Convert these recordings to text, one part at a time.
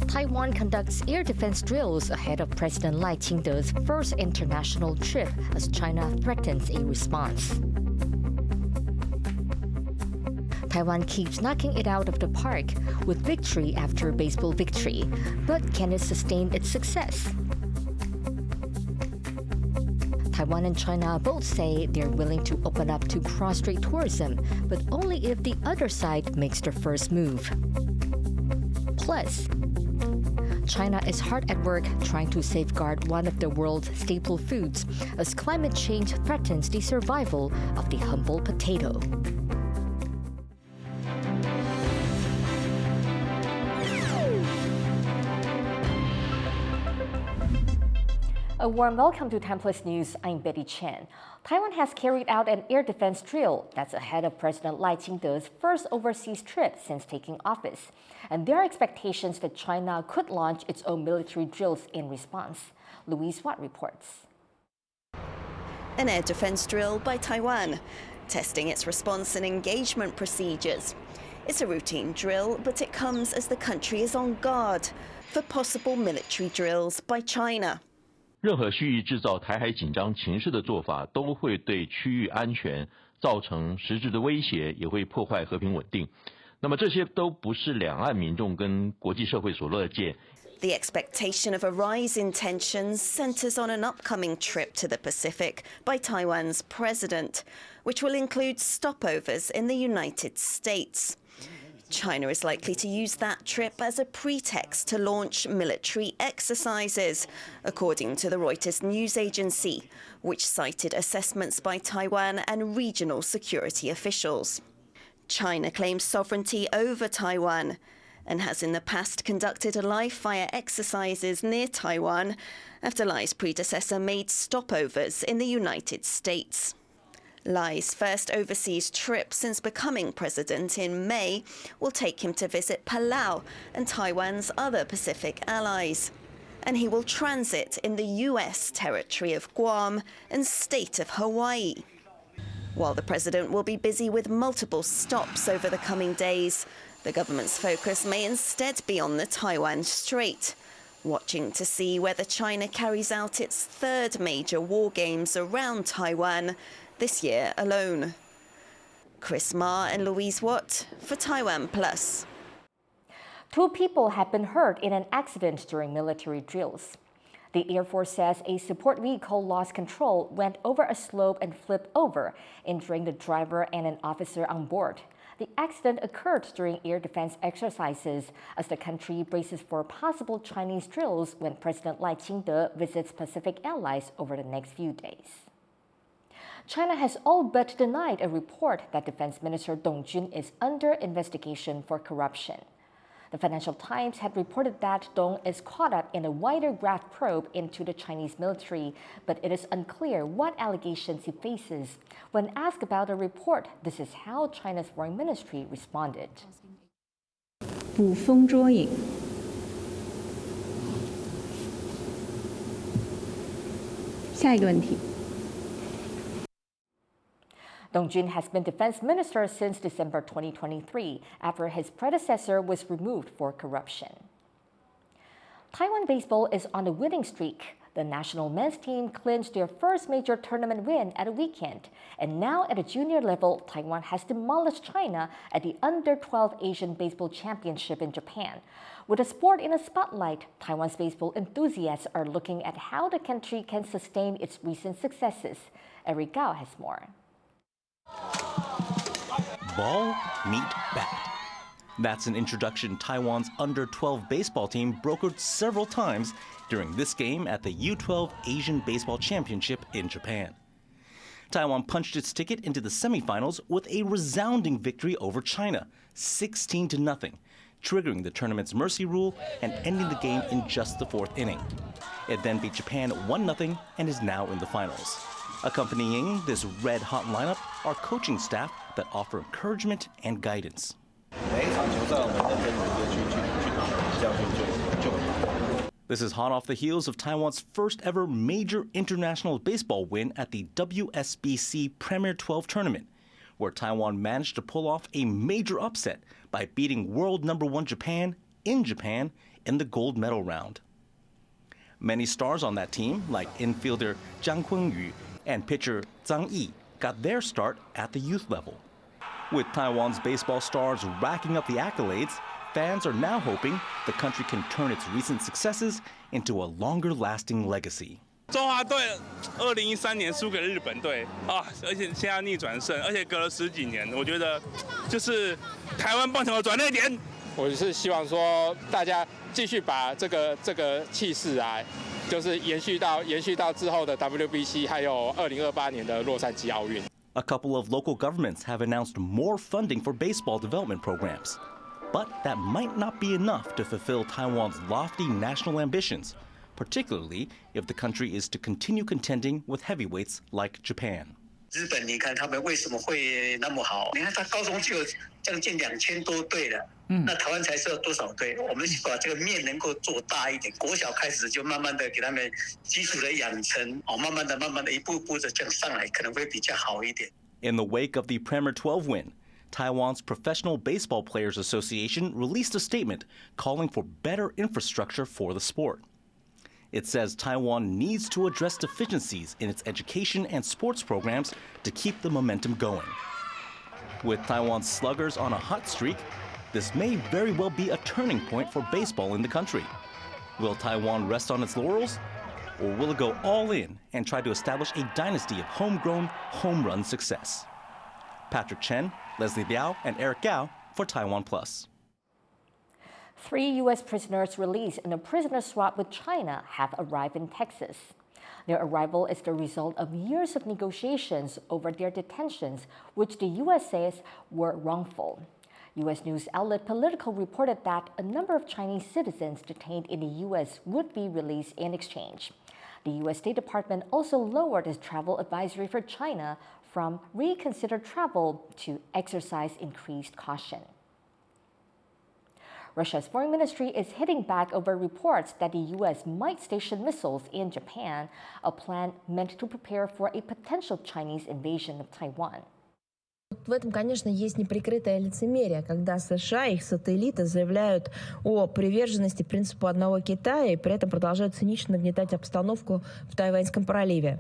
Taiwan conducts air defense drills ahead of President Lai Ching-te's first international trip as China threatens a response. Taiwan keeps knocking it out of the park with victory after baseball victory, but can it sustain its success? Taiwan and China both say they're willing to open up to cross-strait tourism, but only if the other side makes their first move. Plus, China is hard at work trying to safeguard one of the world's staple foods as climate change threatens the survival of the humble potato. A warm welcome to TaiwanPlus News. I'm Betty Chen. Taiwan has carried out an air defense drill that's ahead of President Lai Ching-te's first overseas trip since taking office. And there are expectations that China could launch its own military drills in response. Louise Watt reports. An air defense drill by Taiwan, testing its response and engagement procedures. It's a routine drill, but it comes as the country is on guard for possible military drills by China. 任何蓄意制造台海紧张情势的做法，都会对区域安全造成实质的威胁，也会破坏和平稳定。那么这些都不是两岸民众跟国际社会所乐见。The expectation of a rise in tensions centers on an upcoming trip to the Pacific by Taiwan's president, which will include stopovers in the United States. China is likely to use that trip as a pretext to launch military exercises, according to the Reuters news agency, which cited assessments by Taiwan and regional security officials. China claims sovereignty over Taiwan and has in the past conducted live-fire exercises near Taiwan after Lai's predecessor made stopovers in the United States. Lai's first overseas trip since becoming president in May will take him to visit Palau and Taiwan's other Pacific allies. And he will transit in the U.S. territory of Guam and state of Hawaii. While the president will be busy with multiple stops over the coming days, the government's focus may instead be on the Taiwan Strait, watching to see whether China carries out its third major war games around Taiwan this year alone. Chris Ma and Louise Watt for TaiwanPlus. 2 people have been hurt in an accident during military drills. The Air Force says a support vehicle lost control, went over a slope and flipped over, injuring the driver and an officer on board. The accident occurred during air defense exercises as the country braces for possible Chinese drills when President Lai Ching-te visits Pacific allies over the next few days. China has all but denied a report that Defense Minister Dong Jun is under investigation for corruption. The Financial Times had reported that Dong is caught up in a wider graft probe into the Chinese military, but it is unclear what allegations he faces. When asked about the report, this is how China's Foreign Ministry responded. 捕风捉影。下一个问题。 Dong Jun has been defense minister since December 2023, after his predecessor was removed for corruption. Taiwan baseball is on a winning streak. The national men's team clinched their first major tournament win at a weekend. And now at the junior level, Taiwan has demolished China at the Under-12 Asian Baseball Championship in Japan. With the sport in the spotlight, Taiwan's baseball enthusiasts are looking at how the country can sustain its recent successes. Eric Gao has more. Ball, meet, bat. That's an introduction Taiwan's under-12 baseball team brokered several times during this game at the U12 Asian Baseball Championship in Japan. Taiwan punched its ticket into the semifinals with a resounding victory over China, 16-0, triggering the tournament's mercy rule and ending the game in just the 4th inning. It then beat Japan 1-0 and is now in the finals. Accompanying this red-hot lineup are coaching staff that offer encouragement and guidance. This is hot off the heels of Taiwan's first ever major international baseball win at the WBSC Premier12 tournament, where Taiwan managed to pull off a major upset by beating world #1 Japan in the gold medal round. Many stars on that team, like infielder Zhang Kunyu and pitcher Zhang Yi, got their start at the youth level. With Taiwan's baseball stars racking up the accolades, fans are now hoping the country can turn its recent successes into a longer-lasting legacy. 中华队2013年输给日本队啊，而且现在逆转胜，而且隔了10几年，我觉得就是台湾棒球的转捩点。我是希望说大家继续把这个气势啊，就是延续到之后的 WBC 还有2028年的洛杉矶奥运。A couple of local governments have announced more funding for baseball development programs, but that might not be enough to fulfill Taiwan's lofty national ambitions, particularly if the country is to continue contending with heavyweights like Japan. 日本，你看他们为什么会那么好？你看他高中就有将近2000多队了，那台湾才是有多少队？我们把这个面能够做大一点，国小开始就慢慢的给他们基础的养成，慢慢的一步步的这样上来，可能会比较好一点。In the wake of the Premier12 win, Taiwan's Professional Baseball Players Association released a statement calling for better infrastructure for the sport. It says Taiwan needs to address deficiencies in its education and sports programs to keep the momentum going. With Taiwan's sluggers on a hot streak, this may very well be a turning point for baseball in the country. Will Taiwan rest on its laurels? Or will it go all in and try to establish a dynasty of homegrown, home run success? Patrick Chen, Leslie Liao, and Eric Gao for TaiwanPlus. 3 U.S. prisoners released in a prisoner swap with China have arrived in Texas. Their arrival is the result of years of negotiations over their detentions, which the U.S. says were wrongful. U.S. news outlet Politico reported that a number of Chinese citizens detained in the U.S. would be released in exchange. The U.S. State Department also lowered its travel advisory for China from reconsider travel to exercise increased caution. Russia's foreign ministry is hitting back over reports that the U.S. might station missiles in Japan, a plan meant to prepare for a potential Chinese invasion of Taiwan. В этом, конечно, есть неприкрытое лицемерие, когда США, их сателлиты, заявляют о приверженности принципу одного Китая и при этом продолжают цинично нагнетать обстановку в Тайваньском проливе,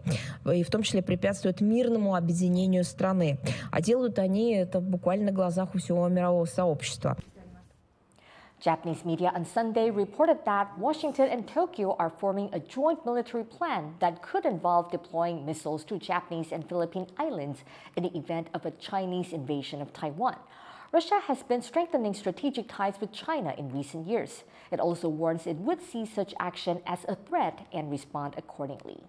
и в том числе препятствуют мирному объединению страны. А делают они это буквально на глазах у всего мирового сообщества. Japanese media on Sunday reported that Washington and Tokyo are forming a joint military plan that could involve deploying missiles to Japanese and Philippine islands in the event of a Chinese invasion of Taiwan. Russia has been strengthening strategic ties with China in recent years. It also warns it would see such action as a threat and respond accordingly.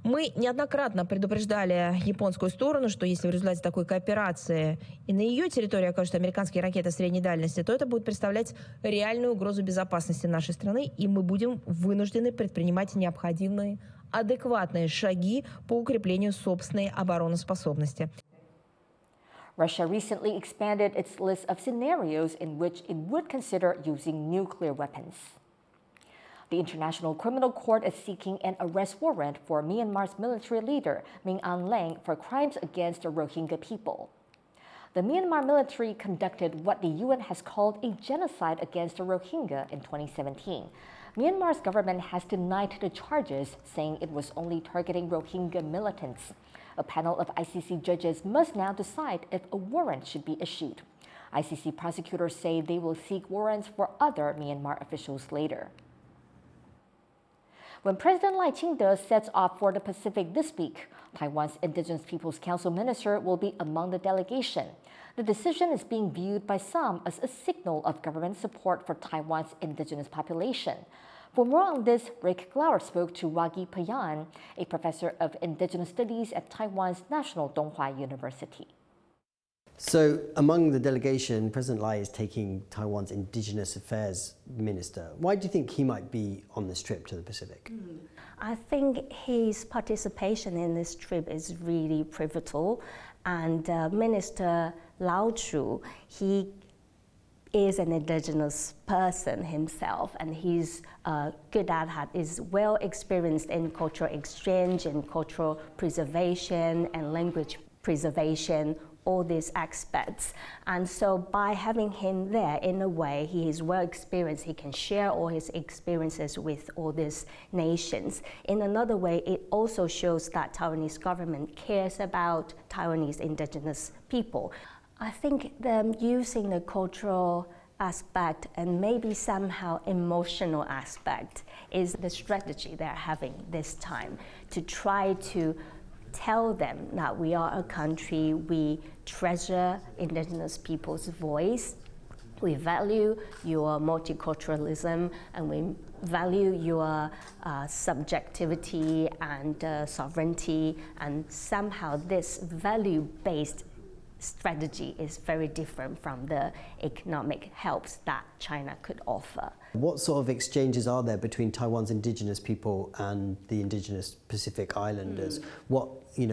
Мы неоднократно предупреждали японскую сторону, что если в результате такой кооперации и на ее территории окажутся американские ракеты средней дальности, то это будет представлять реальную угрозу безопасности нашей страны, и мы будем вынуждены предпринимать необходимые адекватные шаги по укреплению собственной обороноспособности. Russia recently expanded its list of scenarios in which it would consider using nuclear weapons. The International Criminal Court is seeking an arrest warrant for Myanmar's military leader, Min Aung Hlaing, for crimes against the Rohingya people. The Myanmar military conducted what the UN has called a genocide against the Rohingya in 2017. Myanmar's government has denied the charges, saying it was only targeting Rohingya militants. A panel of ICC judges must now decide if a warrant should be issued. ICC prosecutors say they will seek warrants for other Myanmar officials later. When President Lai Ching-te sets off for the Pacific this week, Taiwan's Indigenous Peoples Council minister will be among the delegation. The decision is being viewed by some as a signal of government support for Taiwan's indigenous population. For more on this, Rick Glauer spoke to Wagi Payan, a professor of indigenous studies at Taiwan's National Donghua University. So among the delegation, President Lai is taking Taiwan's Indigenous Affairs Minister. Why do you think he might be on this trip to the Pacific? I think his participation in this trip is really pivotal. And Minister Lao Chu, he is an indigenous person himself, and he's good at is well experienced in cultural exchange and cultural preservation and language preservation all these aspects. And so by having him there, in a way, he is well experienced. He can share all his experiences with all these nations. In another way, it also shows that Taiwanese government cares about Taiwanese indigenous people. I think them using the cultural aspect and maybe somehow emotional aspect is the strategy they're having this time, to try to tell them that we are a country, we treasure indigenous people's voice, we value your multiculturalism, and we value your subjectivity and sovereignty, and somehow this value-based strategy is very different from the economic helps that China could offer. What sort of exchanges are there between Taiwan's indigenous people and the indigenous Pacific Islanders? What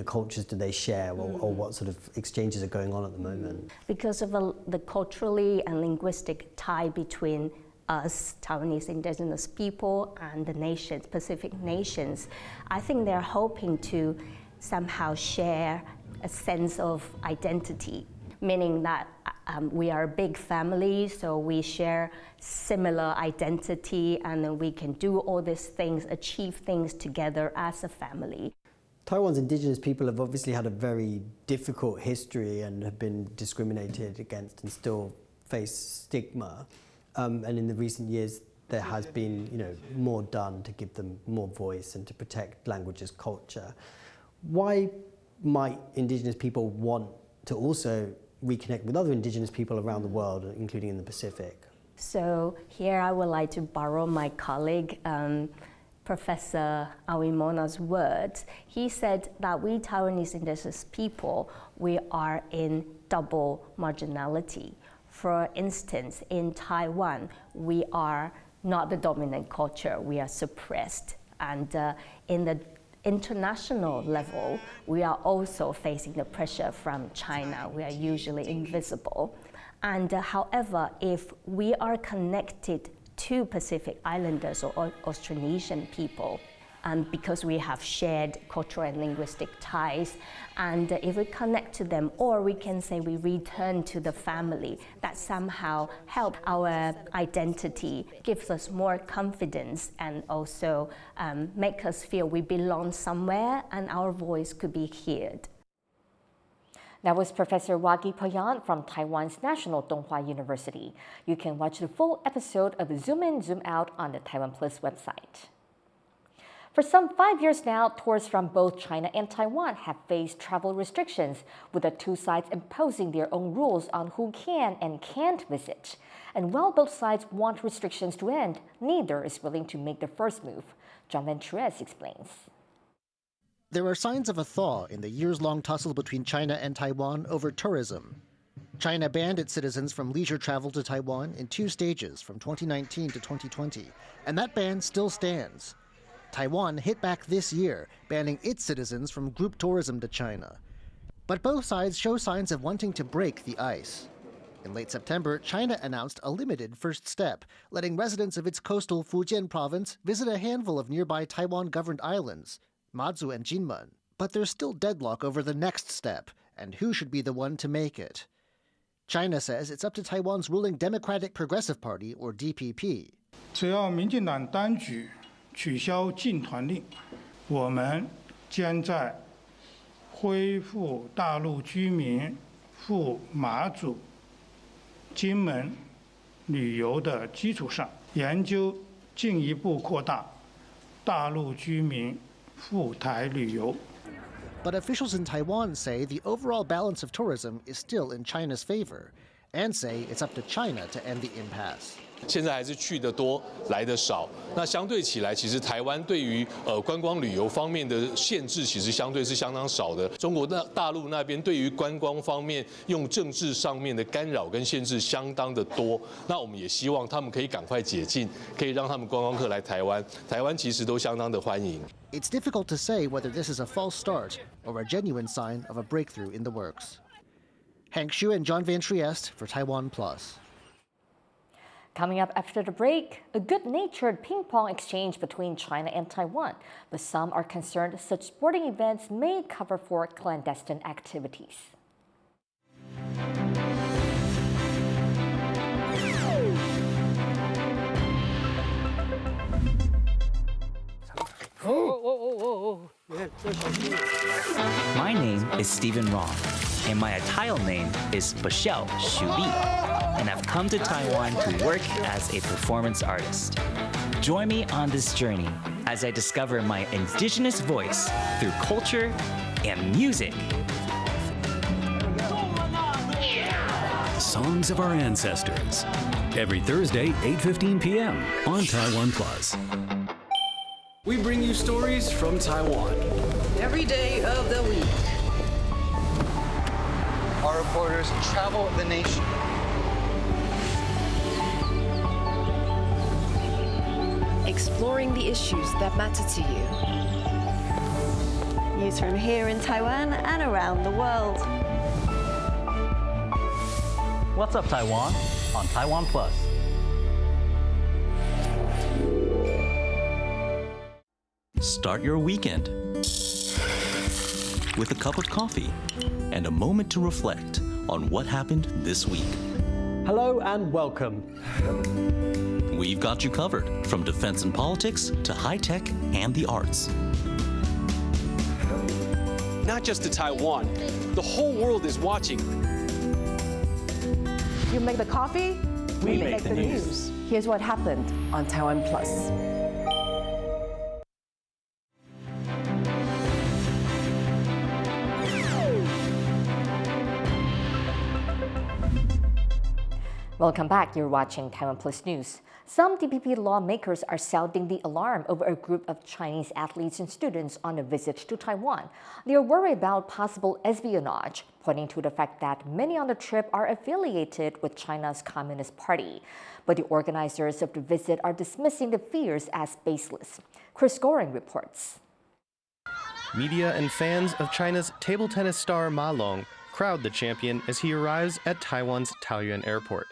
cultures do they share, or what sort of exchanges are going on at the moment? Because of the culturally and linguistic tie between us, Taiwanese indigenous people, and the nations, Pacific nations, I think they're hoping to somehow share a sense of identity, meaning that we are a big family, so we share similar identity, and then we can do all these things, achieve things together as a family. Taiwan's indigenous people have obviously had a very difficult history and have been discriminated against and still face stigma. And in the recent years, there has been more done to give them more voice and to protect languages, culture. Why might indigenous people want to also reconnect with other indigenous people around the world, including in the Pacific? So here I would like to borrow my colleague, Professor Awimona's words. He said that we Taiwanese indigenous people, we are in double marginality. For instance, in Taiwan, we are not the dominant culture, we are suppressed. And in the international level, we are also facing the pressure from China. We are usually invisible. And however, if we are connected to Pacific Islanders or Austronesian people, because we have shared cultural and linguistic ties, and if we connect to them, or we can say we return to the family, that somehow helps our identity, gives us more confidence, and also make us feel we belong somewhere and our voice could be heard. That was Professor Wagi Poyan from Taiwan's National Donghua University. You can watch the full episode of Zoom In, Zoom Out on the TaiwanPlus website. For some 5 years now, tourists from both China and Taiwan have faced travel restrictions, with the two sides imposing their own rules on who can and can't visit. And while both sides want restrictions to end, neither is willing to make the first move. John Venturez explains. There are signs of a thaw in the years-long tussle between China and Taiwan over tourism. China banned its citizens from leisure travel to Taiwan in 2 stages from 2019 to 2020, and that ban still stands. Taiwan hit back this year, banning its citizens from group tourism to China. But both sides show signs of wanting to break the ice. In late September, China announced a limited first step, letting residents of its coastal Fujian province visit a handful of nearby Taiwan-governed islands, Mazu and Jinmen. But there's still deadlock over the next step, and who should be the one to make it. China says it's up to Taiwan's ruling Democratic Progressive Party, or DPP. 只要民进党当局取消禁团令，我们将在恢复大陆居民赴马祖、金门旅游的基础上，研究进一步扩大大陆居民赴台旅游。 But officials in Taiwan say the overall balance of tourism is still in China's favor, and say it's up to China to end the impasse. 现在还是去得多，来得少。那相对起来，其实台湾对于观光旅游方面的限制，其实相对是相当少的。中国大陆那边对于观光方面用政治上面的干扰跟限制相当的多。那我们也希望他们可以赶快解禁，可以让他们观光客来台湾。台湾其实都相当的欢迎。It's difficult to say whether this is a false start or a genuine sign of a breakthrough in the works. Hank Xu and John Van Trieste for TaiwanPlus. Coming up after the break, a good-natured ping-pong exchange between China and Taiwan, but some are concerned such sporting events may cover for clandestine activities. My name is Stephen Rong, and my Thai name is Bashel Shu Li, and I've come to Taiwan to work as a performance artist. Join me on this journey as I discover my indigenous voice through culture and music. Songs of Our Ancestors. Every Thursday, 8:15 p.m. on TaiwanPlus. We bring you stories from Taiwan. Every day of the week. Our reporters travel the nation. Exploring the issues that matter to you. News from here in Taiwan and around the world. What's up, Taiwan? On TaiwanPlus. Start your weekend with a cup of coffee and a moment to reflect on what happened this week. Hello and welcome. We've got you covered, from defense and politics to high tech and the arts. Not just to Taiwan, the whole world is watching. You make the coffee, we make the news. Here's what happened on TaiwanPlus. Welcome back. You're watching Taiwan Plus News. Some DPP lawmakers are sounding the alarm over a group of Chinese athletes and students on a visit to Taiwan. They are worried about possible espionage, pointing to the fact that many on the trip are affiliated with China's Communist Party. But the organizers of the visit are dismissing the fears as baseless. Chris Goring reports. Media and fans of China's table tennis star Ma Long crowd the champion as he arrives at Taiwan's Taoyuan Airport.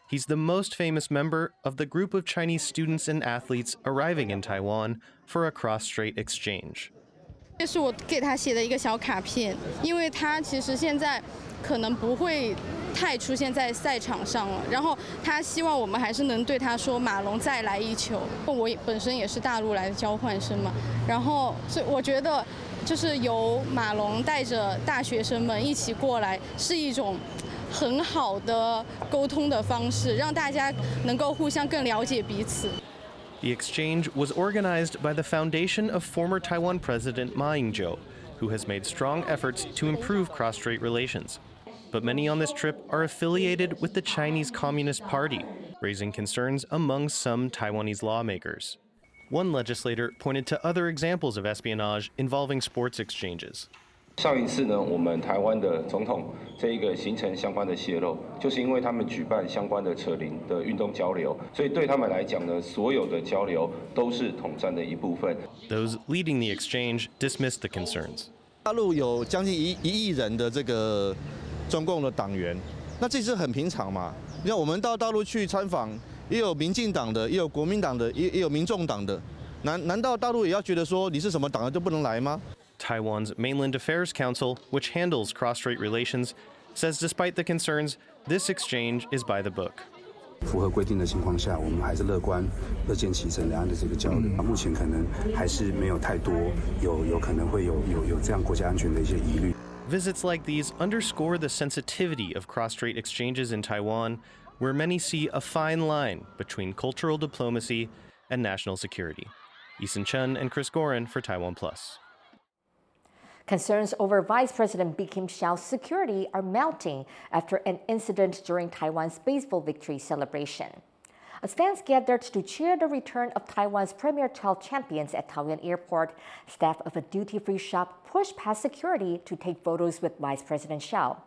He's the most famous member of the group of Chinese students and athletes arriving in Taiwan for a cross-strait exchange. 这是我给他写的一个小卡片，因为他其实现在可能不会太出现在赛场上了，然后他希望我们还是能对他说马龙再来一球。我本身也是大陆来的交换生嘛，然后所以我觉得就是由马龙带着大学生们一起过来，是一种 很好的沟通的方式，让大家能够互相更了解彼此。 The exchange was organized by the foundation of former Taiwan President Lai Ching-te, who has made strong efforts to improve cross-strait relations. But many on this trip are affiliated with the Chinese Communist Party, raising concerns among some Taiwanese lawmakers. One legislator pointed to other examples of espionage involving sports exchanges. 上一次呢，我们台湾的总统这一个行程相关的泄露，就是因为他们举办相关的扯铃的运动交流，所以对他们来讲呢，所有的交流都是统战的一部分。Those leading the exchange dismissed the concerns. 大陆有将近1亿人的这个中共的党员，那这是很平常嘛？你看我们到大陆去参访，也有民进党的，也有国民党的，也有民众党的，难道大陆也要觉得说你是什么党的就不能来吗？ Taiwan's Mainland Affairs Council, which handles cross-strait relations, says despite the concerns, this exchange is by the book. 符合规定的情况下，我们还是乐见其成两岸的这个交流。目前可能还是没有太多有可能会有这样国家安全的一些疑虑。 Visits like these underscore the sensitivity of cross-strait exchanges in Taiwan, where many see a fine line between cultural diplomacy and national security. Eason Chen and Chris Gorin for TaiwanPlus. Concerns over Vice President Bi Khim-hsiao's security are mounting after an incident during Taiwan's baseball victory celebration. As fans gathered to cheer the return of Taiwan's Premier12 champions at Taoyuan Airport, staff of a duty-free shop pushed past security to take photos with Vice President Hsiao.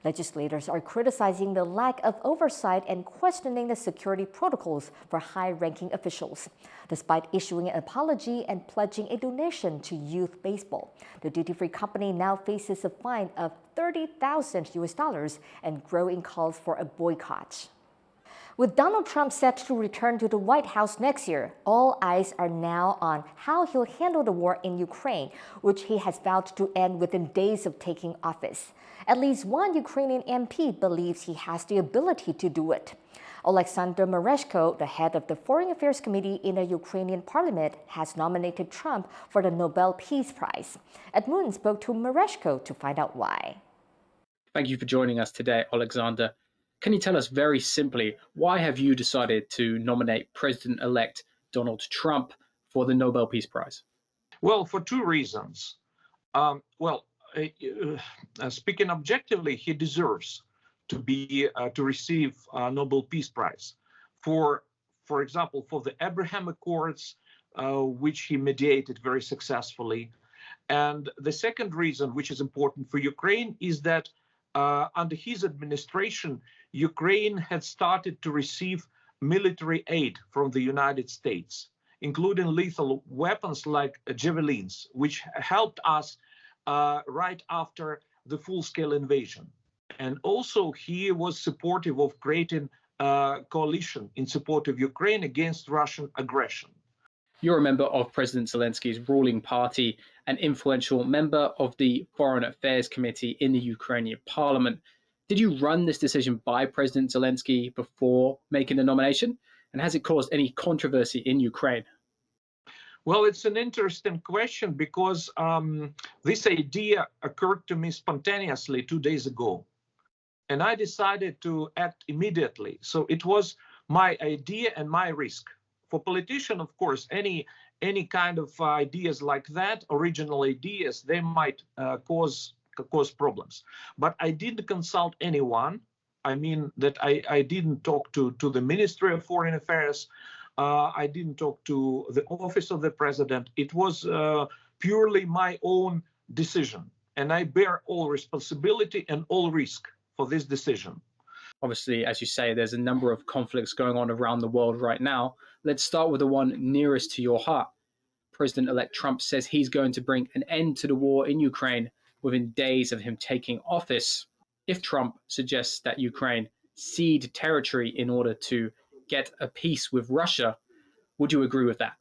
Legislators are criticizing the lack of oversight and questioning the security protocols for high-ranking officials. Despite issuing an apology and pledging a donation to youth baseball, the duty-free company now faces a fine of $30,000 and growing calls for a boycott. With Donald Trump set to return to the White House next year, all eyes are now on how he'll handle the war in Ukraine, which he has vowed to end within days of taking office. At least one Ukrainian MP believes he has the ability to do it. Alexander Mereshko, the head of the Foreign Affairs Committee in the Ukrainian parliament, has nominated Trump for the Nobel Peace Prize. Ed Moon spoke to Mereshko to find out why. Thank you for joining us today, Alexander. Can you tell us very simply, why have you decided to nominate President-elect Donald Trump for the Nobel Peace Prize? Well, for two reasons. Speaking objectively, he deserves to receive a Nobel Peace Prize for example, for the Abraham Accords, which he mediated very successfully. And the second reason, which is important for Ukraine, is that under his administration, Ukraine had started to receive military aid from the United States, including lethal weapons like javelins, which helped us right after the full-scale invasion. And also he was supportive of creating a coalition in support of Ukraine against Russian aggression. You're a member of President Zelensky's ruling party, an influential member of the Foreign Affairs Committee in the Ukrainian parliament. Did you run this decision by President Zelensky before making the nomination? And has it caused any controversy in Ukraine? Well, it's an interesting question because this idea occurred to me spontaneously 2 days ago. And I decided to act immediately. So it was my idea and my risk. For politicians, of course, any kind of ideas like that, original ideas, they might cause problems. But I didn't consult anyone. I mean that I didn't talk to the Ministry of Foreign Affairs. I didn't talk to the Office of the President. It was purely my own decision. And I bear all responsibility and all risk for this decision. Obviously, as you say, there's a number of conflicts going on around the world right now. Let's start with the one nearest to your heart. President-elect Trump says he's going to bring an end to the war in Ukraine within days of him taking office. If Trump suggests that Ukraine cede territory in order to get a peace with Russia, would you agree with that?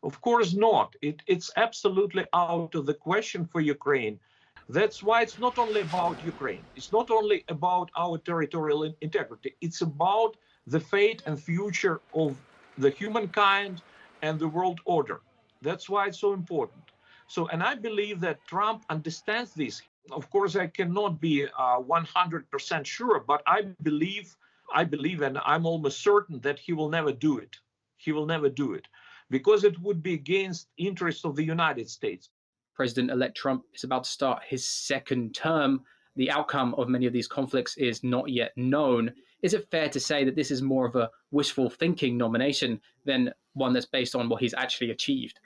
Of course not. It's absolutely out of the question for Ukraine. That's why it's not only about Ukraine. It's not only about our territorial integrity. It's about the fate and future of the humankind and the world order. That's why it's so important. So, and I believe that Trump understands this. Of course, I cannot be 100% sure, but I believe, and I'm almost certain that he will never do it. He will never do it because it would be against the interests of the United States. President-elect Trump is about to start his second term. The outcome of many of these conflicts is not yet known. Is it fair to say that this is more of a wishful thinking nomination than one that's based on what he's actually achieved?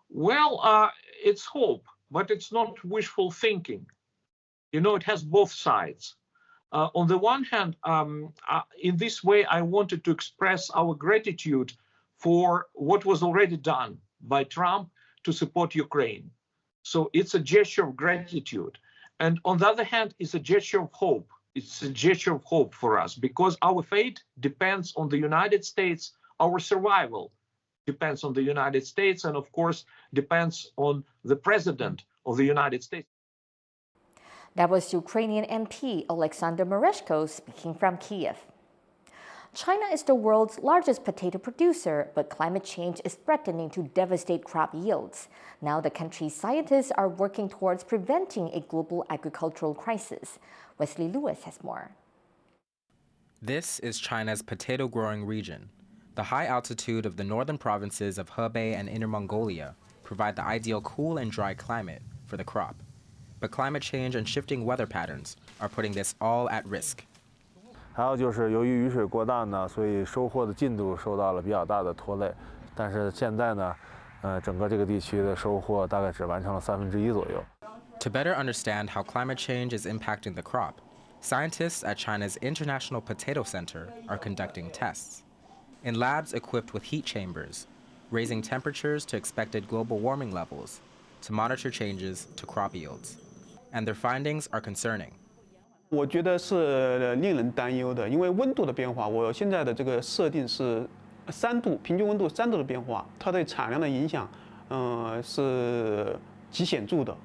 Well, it's hope, but it's not wishful thinking. You know, it has both sides. On the one hand, in this way, I wanted to express our gratitude for what was already done by Trump to support Ukraine. So it's a gesture of gratitude. And on the other hand, it's a gesture of hope. It's a gesture of hope for us because our fate depends on the United States. Our survival depends on the United States and, of course, depends on the President of the United States. That was Ukrainian MP Alexander Mereshko speaking from Kyiv. China is the world's largest potato producer, but climate change is threatening to devastate crop yields. Now the country's scientists are working towards preventing a global agricultural crisis. Wesley Lewis has more. This is China's potato-growing region. The high altitude of the northern provinces of Hebei and Inner Mongolia provide the ideal cool and dry climate for the crop. But climate change and shifting weather patterns are putting this all at risk. 还有就是由于雨水过大呢，所以收获的进度受到了比较大的拖累。但是现在呢，整个这个地区的收获大概只完成了1/3左右。To better understand how climate change is impacting the crop, scientists at China's International Potato Center are conducting tests. In labs equipped with heat chambers, raising temperatures to expected global warming levels to monitor changes to crop yields. And their findings are concerning. 我觉得是令人担忧的，因为温度的变化，我现在的这个设定是3度，平均温度3度的变化，它对产量的影响，是极显著的。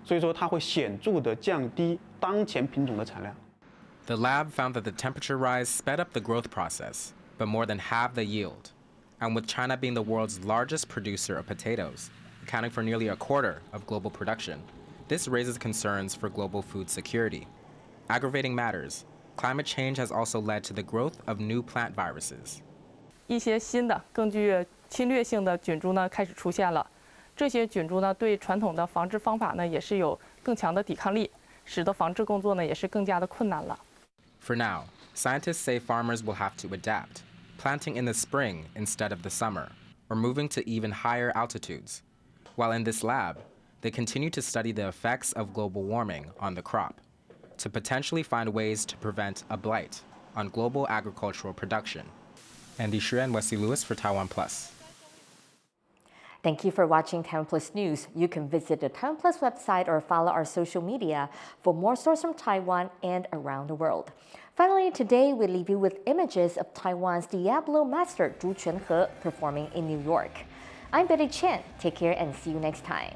所以说它会显著的降低当前品种的产量。The lab found that the temperature rise sped up the growth process, but more than halved the yield. And with China being the world's largest producer of potatoes, accounting for nearly a quarter of global production, this raises concerns for global food security. Aggravating matters, climate change has also led to the growth of new plant viruses. 一些新的更具侵略性的菌株呢开始出现了，这些菌株呢对传统的防治方法呢也是有更强的抵抗力，使得防治工作呢也是更加的困难了。For now, scientists say farmers will have to adapt, planting in the spring instead of the summer, or moving to even higher altitudes. While in this lab, they continue to study the effects of global warming on the crop, to potentially find ways to prevent a blight on global agricultural production. Andy Xue and Wesley Lewis for TaiwanPlus. Thank you for watching TaiwanPlus News. You can visit the TaiwanPlus website or follow our social media for more stories from Taiwan and around the world. Finally, today we leave you with images of Taiwan's Diablo master Zhu Quanhe performing in New York. I'm Betty Chen. Take care and see you next time.